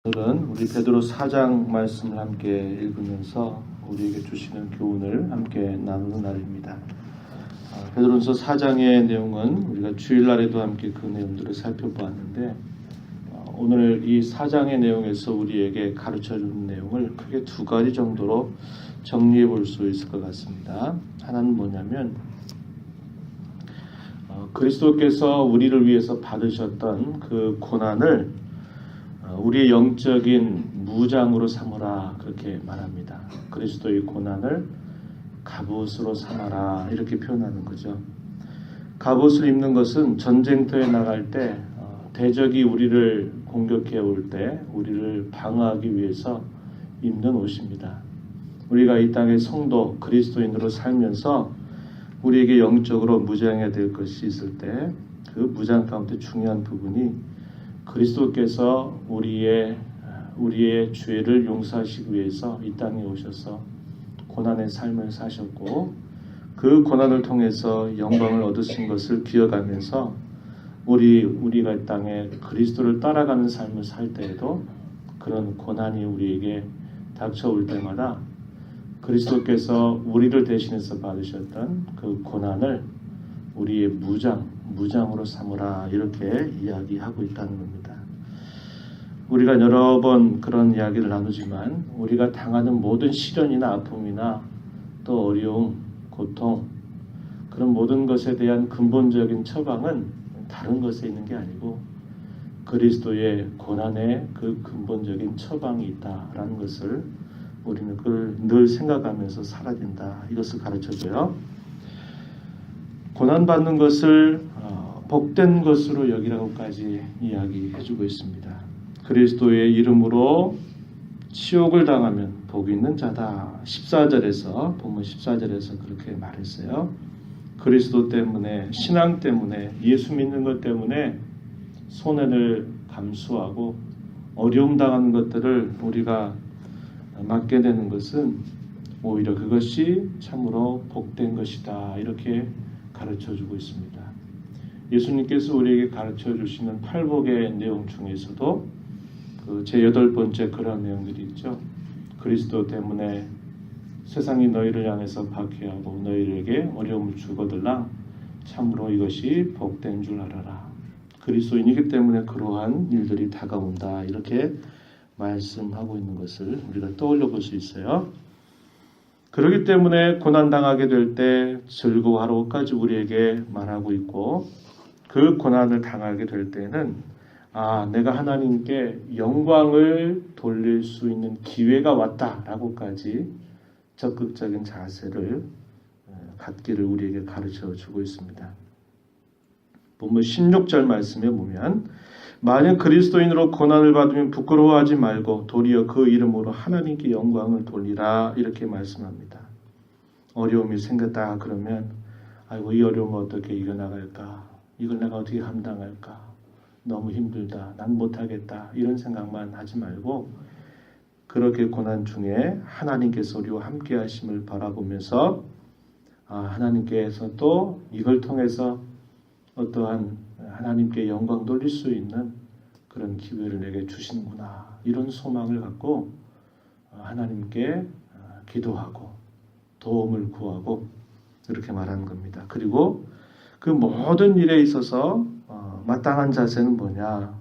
오늘은 우리 베드로 4장 말씀을 함께 읽으면서 우리에게 주시는 교훈을 함께 나누는 날입니다. 베드로전서 4장의 내용은 우리가 주일날에도 함께 그 내용들을 살펴보았는데 오늘 이 4장의 내용에서 우리에게 가르쳐주는 내용을 크게 두 가지 정도로 정리해 볼 수 있을 것 같습니다. 하나는 뭐냐면 그리스도께서 우리를 위해서 받으셨던 그 고난을 우리의 영적인 무장으로 삼으라 그렇게 말합니다. 그리스도의 고난을 갑옷으로 삼아라 이렇게 표현하는 거죠. 갑옷을 입는 것은 전쟁터에 나갈 때 대적이 우리를 공격해 올 때 우리를 방어하기 위해서 입는 옷입니다. 우리가 이 땅의 성도 그리스도인으로 살면서 우리에게 영적으로 무장해야 될 것이 있을 때 그 무장 가운데 중요한 부분이 그리스도께서 우리의 죄를 용서하시기 위해서 이 땅에 오셔서 고난의 삶을 사셨고 그 고난을 통해서 영광을 얻으신 것을 기억하면서 우리가 이 땅에 그리스도를 따라가는 삶을 살 때에도 그런 고난이 우리에게 닥쳐올 때마다 그리스도께서 우리를 대신해서 받으셨던 그 고난을 우리의 무장으로 삼으라 이렇게 이야기하고 있다는 겁니다. 우리가 여러 번 그런 이야기를 나누지만 우리가 당하는 모든 시련이나 아픔이나 또 어려움, 고통 그런 모든 것에 대한 근본적인 처방은 다른 것에 있는 게 아니고 그리스도의 고난에 그 근본적인 처방이 있다라는 것을 우리는 그걸 늘 생각하면서 살아야 된다. 이것을 가르쳐줘요. 고난받는 것을 복된 것으로 여기라고까지 이야기해주고 있습니다. 그리스도의 이름으로 치욕을 당하면 복이 있는 자다. 14절에서 본문 14절에서 그렇게 말했어요. 그리스도 때문에 신앙 때문에 예수 믿는 것 때문에 손해를 감수하고 어려움 당하는 것들을 우리가 맡게 되는 것은 오히려 그것이 참으로 복된 것이다. 이렇게 가르쳐주고 있습니다. 예수님께서 우리에게 가르쳐주시는 팔복의 내용 중에서도 그 제8번째 그런 내용들이 있죠. 그리스도 때문에 세상이 너희를 향해서 박해하고 너희에게 어려움을 주거들랑 참으로 이것이 복된 줄 알아라. 그리스도인이기 때문에 그러한 일들이 다가온다. 이렇게 말씀하고 있는 것을 우리가 떠올려 볼 수 있어요. 그렇기 때문에 고난당하게 될 때 즐거워하라고까지 우리에게 말하고 있고 그 고난을 당하게 될 때는 내가 하나님께 영광을 돌릴 수 있는 기회가 왔다라고까지 적극적인 자세를 갖기를 우리에게 가르쳐 주고 있습니다. 본문 16절 말씀에 보면 만약 그리스도인으로 고난을 받으면 부끄러워하지 말고 도리어 그 이름으로 하나님께 영광을 돌리라 이렇게 말씀합니다. 어려움이 생겼다 그러면 아이고 이 어려움을 어떻게 이겨나갈까? 이걸 내가 어떻게 감당할까? 너무 힘들다. 난 못하겠다. 이런 생각만 하지 말고 그렇게 고난 중에 하나님께서 우리와 함께 하심을 바라보면서 하나님께서 또 이걸 통해서 어떠한 하나님께 영광 돌릴 수 있는 그런 기회를 내게 주시는구나. 이런 소망을 갖고 하나님께 기도하고 도움을 구하고 이렇게 말하는 겁니다. 그리고 그 모든 일에 있어서 마땅한 자세는 뭐냐?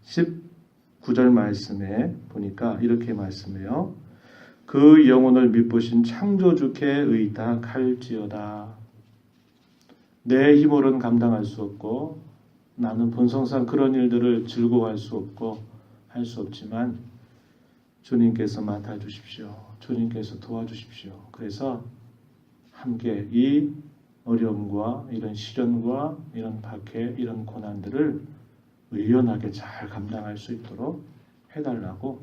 19절 말씀에 보니까 이렇게 말씀해요. 그 영혼을 미쁘신 창조주께 의탁할지어다. 내 힘으로는 감당할 수 없고 나는 본성상 그런 일들을 즐거워할 수 없고 할 수 없지만 주님께서 맡아주십시오. 주님께서 도와주십시오. 그래서 함께 이 어려움과 이런 시련과 이런 박해, 이런 고난들을 의연하게 잘 감당할 수 있도록 해달라고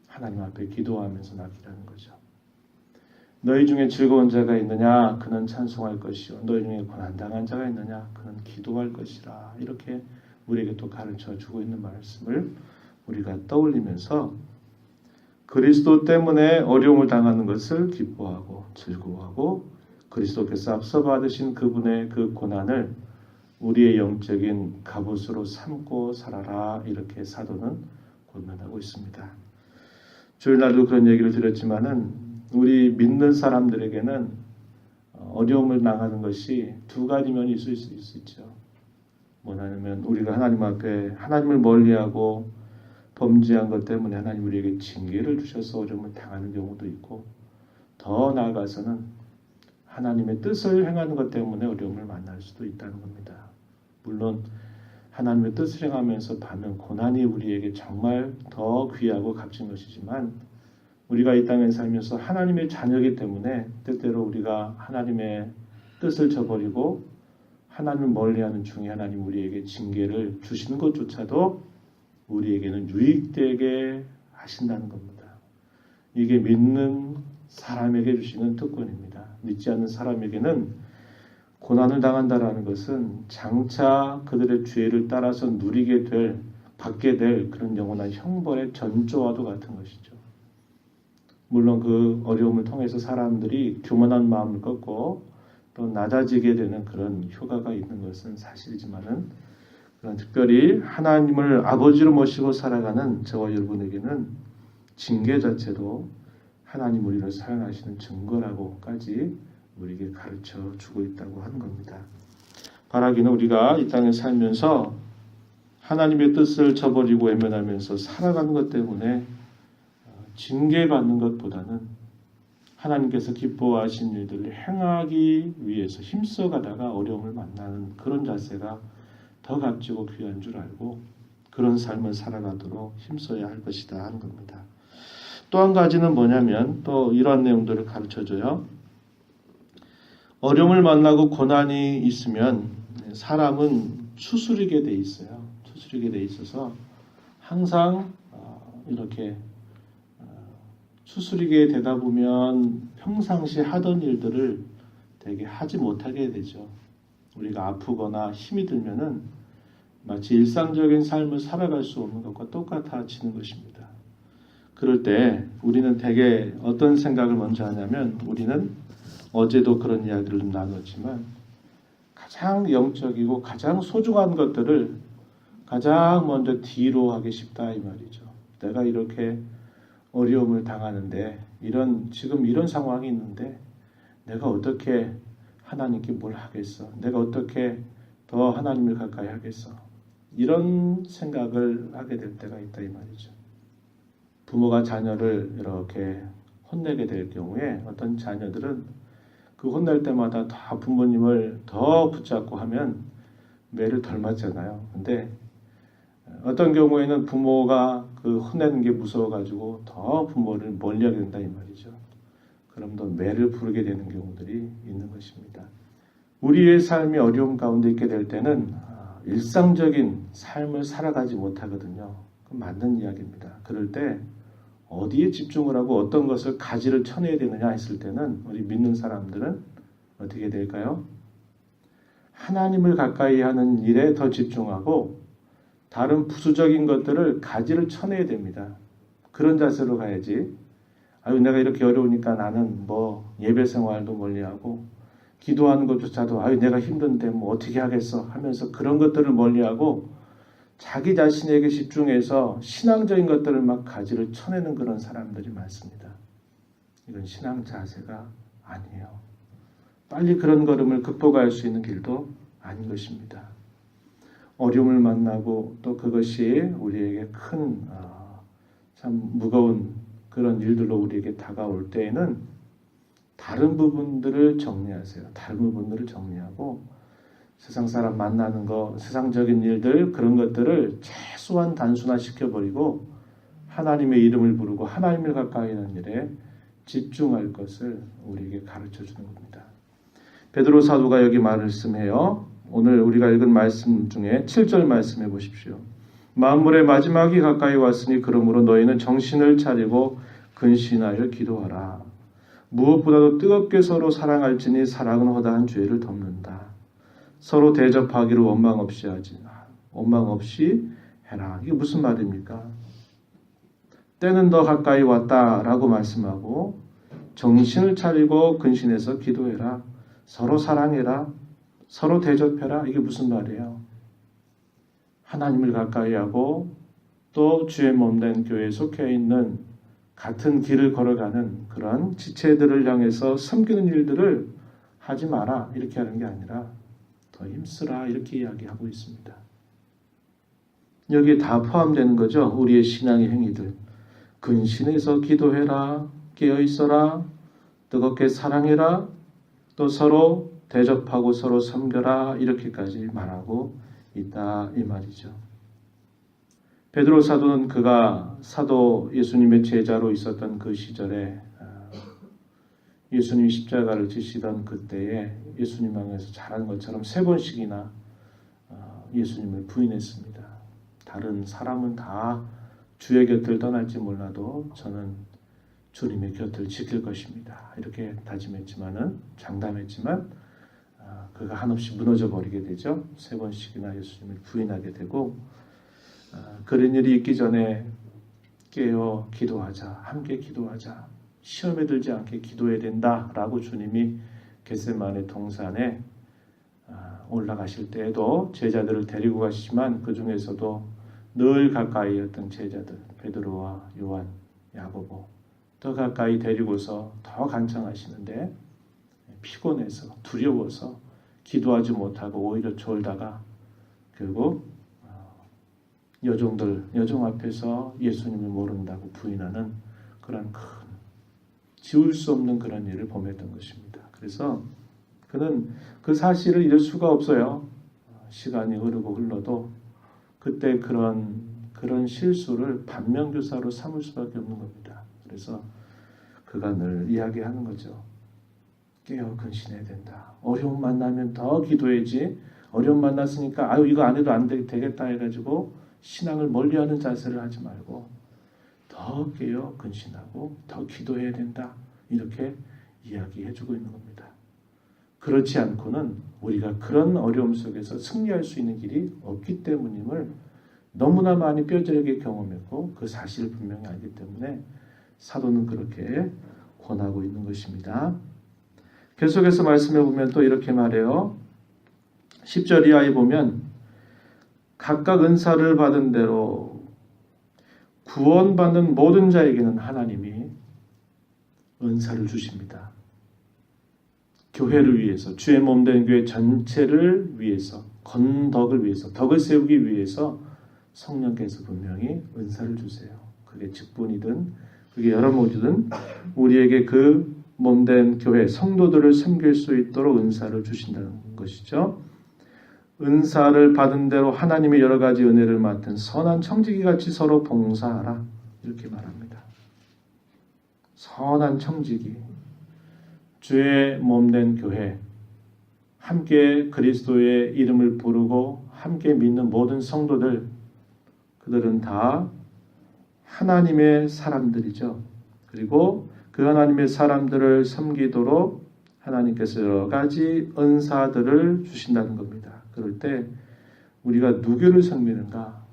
하나님 앞에 기도하면서 맡기라는 거죠. 너희 중에 즐거운 자가 있느냐? 그는 찬송할 것이요. 너희 중에 고난당한 자가 있느냐? 그는 기도할 것이라. 이렇게 우리에게 또 가르쳐주고 있는 말씀을 우리가 떠올리면서 그리스도 때문에 어려움을 당하는 것을 기뻐하고 즐거워하고 그리스도께서 앞서 받으신 그분의 그 고난을 우리의 영적인 갑옷으로 삼고 살아라. 이렇게 사도는 권면하고 있습니다. 주일날도 그런 얘기를 드렸지만은 우리 믿는 사람들에게는 어려움을 당하는 것이 두 가지 면이 있을 수 있죠. 뭐냐면 우리가 하나님 앞에 하나님을 멀리하고 범죄한 것 때문에 하나님 우리에게 징계를 주셔서 어려움을 당하는 경우도 있고, 더 나아가서는 하나님의 뜻을 행하는 것 때문에 어려움을 만날 수도 있다는 겁니다. 물론 하나님의 뜻을 행하면서 받는 고난이 우리에게 정말 더 귀하고 값진 것이지만, 우리가 이 땅에 살면서 하나님의 자녀이기 때문에 때때로 우리가 하나님의 뜻을 저버리고 하나님을 멀리하는 중에 하나님 우리에게 징계를 주시는 것조차도 우리에게는 유익되게 하신다는 겁니다. 이게 믿는 사람에게 주시는 특권입니다. 믿지 않는 사람에게는 고난을 당한다라는 것은 장차 그들의 죄를 따라서 받게 될 그런 영원한 형벌의 전조와도 같은 것이죠. 물론 그 어려움을 통해서 사람들이 교만한 마음을 꺾고 또 낮아지게 되는 그런 효과가 있는 것은 사실이지만은, 그런 특별히 하나님을 아버지로 모시고 살아가는 저와 여러분에게는 징계 자체도 하나님 우리를 사랑하시는 증거라고까지 우리에게 가르쳐 주고 있다고 하는 겁니다. 바라기는 우리가 이 땅에 살면서 하나님의 뜻을 저버리고 외면하면서 살아가는 것 때문에 징계받는 것보다는 하나님께서 기뻐하신 일들을 행하기 위해서 힘써가다가 어려움을 만나는 그런 자세가 더 값지고 귀한 줄 알고 그런 삶을 살아가도록 힘써야 할 것이다 하는 겁니다. 또 한 가지는 뭐냐면 또 이러한 내용들을 가르쳐줘요. 어려움을 만나고 고난이 있으면 사람은 추스리게 돼 있어요. 추스리게 돼 있어서 항상 이렇게 추스리게 되다 보면 평상시 하던 일들을 되게 하지 못하게 되죠. 우리가 아프거나 힘이 들면은 마치 일상적인 삶을 살아갈 수 없는 것과 똑같아지는 것입니다. 그럴 때 우리는 대개 어떤 생각을 먼저 하냐면, 우리는 어제도 그런 이야기를 좀 나눴지만 가장 영적이고 가장 소중한 것들을 가장 먼저 뒤로 하기 쉽다 이 말이죠. 내가 이렇게 어려움을 당하는데 지금 이런 상황이 있는데 내가 어떻게 하나님께 뭘 하겠어? 내가 어떻게 더 하나님을 가까이 하겠어? 이런 생각을 하게 될 때가 있다 이 말이죠. 부모가 자녀를 이렇게 혼내게 될 경우에 어떤 자녀들은 그 혼낼 때마다 다 부모님을 더 붙잡고 하면 매를 덜 맞잖아요. 근데 어떤 경우에는 부모가 그 혼내는 게 무서워가지고 더 부모를 멀리하게 된다 이 말이죠. 그럼 더 매를 부르게 되는 경우들이 있는 것입니다. 우리의 삶이 어려움 가운데 있게 될 때는 일상적인 삶을 살아가지 못하거든요. 그건 맞는 이야기입니다. 그럴 때 어디에 집중을 하고 어떤 것을 가지를 쳐내야 되느냐 했을 때는 우리 믿는 사람들은 어떻게 될까요? 하나님을 가까이 하는 일에 더 집중하고 다른 부수적인 것들을 가지를 쳐내야 됩니다. 그런 자세로 가야지. 내가 이렇게 어려우니까 나는 예배 생활도 멀리하고 기도하는 것조차도 내가 힘든데 어떻게 하겠어 하면서 그런 것들을 멀리하고 자기 자신에게 집중해서 신앙적인 것들을 막 가지를 쳐내는 그런 사람들이 많습니다. 이건 신앙 자세가 아니에요. 빨리 그런 걸음을 극복할 수 있는 길도 아닌 것입니다. 어려움을 만나고 또 그것이 우리에게 참 무거운 그런 일들로 우리에게 다가올 때에는 다른 부분들을 정리하세요. 다른 부분들을 정리하고 세상 사람 만나는 거, 세상적인 일들 그런 것들을 최소한 단순화시켜버리고 하나님의 이름을 부르고 하나님을 가까이 하는 일에 집중할 것을 우리에게 가르쳐주는 겁니다. 베드로 사도가 여기 말씀해요. 오늘 우리가 읽은 말씀 중에 7절 말씀해 보십시오. 만물의 마지막이 가까이 왔으니 그러므로 너희는 정신을 차리고 근신하여 기도하라. 무엇보다도 뜨겁게 서로 사랑할지니 사랑은 허다한 죄를 덮는다. 서로 대접하기를 원망 없이 해라. 이게 무슨 말입니까? 때는 더 가까이 왔다라고 말씀하고 정신을 차리고 근신해서 기도해라. 서로 사랑해라. 서로 대접해라. 이게 무슨 말이에요? 하나님을 가까이 하고 또 주의 몸된 교회에 속해 있는 같은 길을 걸어가는 그런 지체들을 향해서 섬기는 일들을 하지 마라 이렇게 하는 게 아니라 더 힘쓰라 이렇게 이야기하고 있습니다. 여기에 다 포함되는 거죠. 우리의 신앙의 행위들. 근신해서 기도해라, 깨어있어라, 뜨겁게 사랑해라, 또 서로 대접하고 서로 섬겨라 이렇게까지 말하고 있다 이 말이죠. 베드로 사도는 그가 사도 예수님의 제자로 있었던 그 시절에 예수님 십자가를 지시던 그때에 예수님 향해서 잘한 것처럼 3번씩이나 예수님을 부인했습니다. 다른 사람은 다 주의 곁을 떠날지 몰라도 저는 주님의 곁을 지킬 것입니다. 이렇게 다짐했지만은 장담했지만 그가 한없이 무너져 버리게 되죠. 3번씩이나 예수님을 부인하게 되고 그런 일이 있기 전에 깨어 기도하자, 함께 기도하자, 시험에 들지 않게 기도해야 된다라고 주님이 겟세마네 동산에 올라가실 때에도 제자들을 데리고 가시지만 그 중에서도 늘 가까이였던 제자들 베드로와 요한, 야고보 더 가까이 데리고서 더 간청하시는데 피곤해서 두려워서 기도하지 못하고 오히려 졸다가 결국 여종 앞에서 예수님을 모른다고 부인하는 그런 큰 지울 수 없는 그런 일을 범했던 것입니다. 그래서 그는 그 사실을 잊을 수가 없어요. 시간이 흐르고 흘러도 그때 그런 실수를 반면교사로 삼을 수밖에 없는 겁니다. 그래서 그가 늘 이야기하는 거죠. 깨어 근신해야 된다. 어려움 만나면 더 기도해야지. 어려움 만났으니까 이거 안 해도 안 되겠다 해가지고 신앙을 멀리하는 자세를 하지 말고 더 깨어 근신하고 더 기도해야 된다. 이렇게 이야기해주고 있는 겁니다. 그렇지 않고는 우리가 그런 어려움 속에서 승리할 수 있는 길이 없기 때문임을 너무나 많이 뼈저리게 경험했고 그 사실을 분명히 알기 때문에 사도는 그렇게 권하고 있는 것입니다. 계속해서 말씀해 보면 또 이렇게 말해요. 10절 이하에 보면 각각 은사를 받은 대로 구원받는 모든 자에게는 하나님이 은사를 주십니다. 교회를 위해서, 주의 몸된 교회 전체를 위해서, 건덕을 위해서, 덕을 세우기 위해서 성령께서 분명히 은사를 주세요. 그게 직분이든 그게 여러 모드든 우리에게 그 몸된 교회 성도들을 섬길 수 있도록 은사를 주신다는 것이죠. 은사를 받은 대로 하나님의 여러 가지 은혜를 맡은 선한 청지기같이 서로 봉사하라 이렇게 말합니다. 선한 청지기, 주의 몸된 교회, 함께 그리스도의 이름을 부르고 함께 믿는 모든 성도들, 그들은 다 하나님의 사람들이죠. 그리고 그 하나님의 사람들을 섬기도록 하나님께서 여러 가지 은사들을 주신다는 겁니다. 그럴 때 우리가 누구를 섬기는가?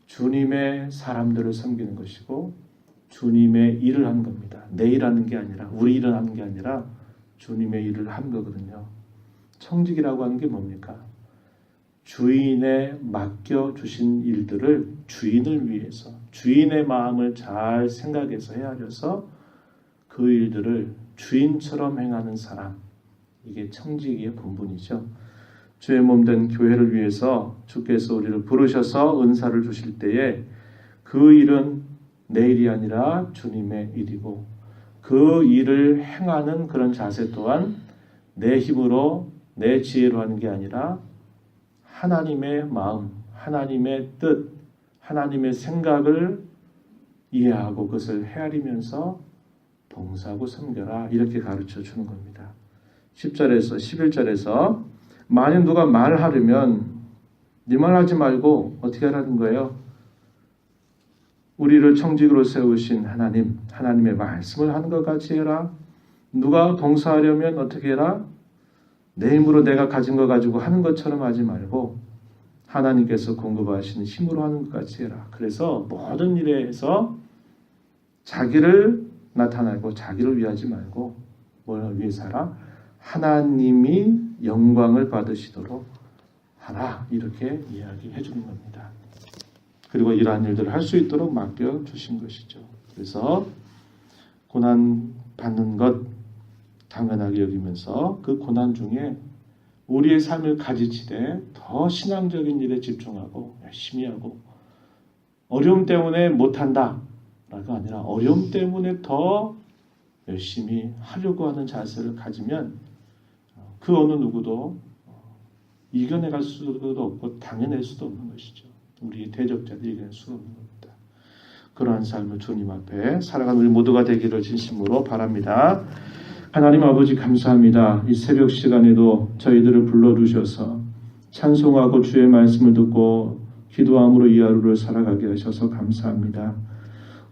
주님의 사람들을 섬기는 것이고 주님의 일을 하는 겁니다. 내 일하는 게 아니라 우리 일을 하는 게 아니라 주님의 일을 하는 거거든요. 청직이라고 하는 게 뭡니까? 주인에 맡겨주신 일들을 주인을 위해서 주인의 마음을 잘 생각해서 헤아려서 그 일들을 주인처럼 행하는 사람, 이게 청지기의 본분이죠. 주의 몸된 교회를 위해서 주께서 우리를 부르셔서 은사를 주실 때에 그 일은 내 일이 아니라 주님의 일이고 그 일을 행하는 그런 자세 또한 내 힘으로 내 지혜로 하는 게 아니라 하나님의 마음, 하나님의 뜻, 하나님의 생각을 이해하고 그것을 헤아리면서 봉사하고 섬겨라 이렇게 가르쳐 주는 겁니다. 10절에서 11절에서 만약 누가 말하려면 네 말하지 말고 어떻게 하라는 거예요? 우리를 청직으로 세우신 하나님, 하나님의 말씀을 하는 것 같이 해라. 누가 봉사하려면 어떻게 해라? 내 힘으로 내가 가진 거 가지고 하는 것처럼 하지 말고 하나님께서 공급하시는 힘으로 하는 것 같이 해라. 그래서 모든 일에서 자기를 나타내고 자기를 위하지 말고 뭘 위해서 하라? 하나님이 영광을 받으시도록 하라. 이렇게 이야기해 주는 겁니다. 그리고 이러한 일들을 할 수 있도록 맡겨주신 것이죠. 그래서 고난 받는 것 당연하게 여기면서 그 고난 중에 우리의 삶을 가지치되 더 신앙적인 일에 집중하고 열심히 하고, 어려움 때문에 못한다 라가 아니라 어려움 때문에 더 열심히 하려고 하는 자세를 가지면 그 어느 누구도 이겨내갈 수도 없고 당해낼 수도 없는 것이죠. 우리 대적자들이 이겨낼 수 없는 겁니다. 그러한 삶을 주님 앞에 살아가는 우리 모두가 되기를 진심으로 바랍니다. 하나님 아버지 감사합니다. 이 새벽 시간에도 저희들을 불러주셔서 찬송하고 주의 말씀을 듣고 기도함으로 이 하루를 살아가게 하셔서 감사합니다.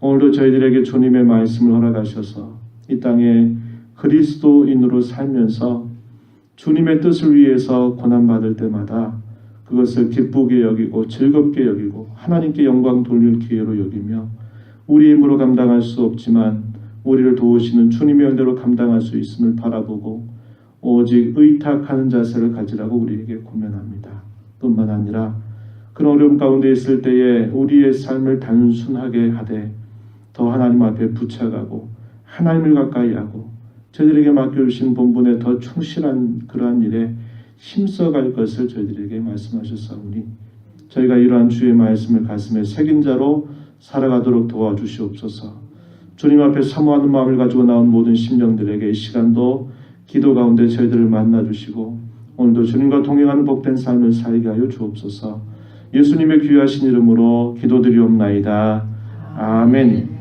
오늘도 저희들에게 주님의 말씀을 허락하셔서 이 땅에 그리스도인으로 살면서 주님의 뜻을 위해서 고난받을 때마다 그것을 기쁘게 여기고 즐겁게 여기고 하나님께 영광 돌릴 기회로 여기며 우리 힘으로 감당할 수 없지만 우리를 도우시는 주님의 은혜로 감당할 수 있음을 바라보고 오직 의탁하는 자세를 가지라고 우리에게 고면합니다. 뿐만 아니라 그런 어려움 가운데 있을 때에 우리의 삶을 단순하게 하되 더 하나님 앞에 붙여가고 하나님을 가까이 하고 저희들에게 맡겨주신 본분에 더 충실한 그러한 일에 힘써갈 것을 저희들에게 말씀하셨사오니 저희가 이러한 주의 말씀을 가슴에 새긴 자로 살아가도록 도와주시옵소서. 주님 앞에 사모하는 마음을 가지고 나온 모든 심령들에게 이 시간도 기도 가운데 저희들을 만나주시고 오늘도 주님과 동행하는 복된 삶을 살게 하여 주옵소서. 예수님의 귀하신 이름으로 기도드리옵나이다. 아멘.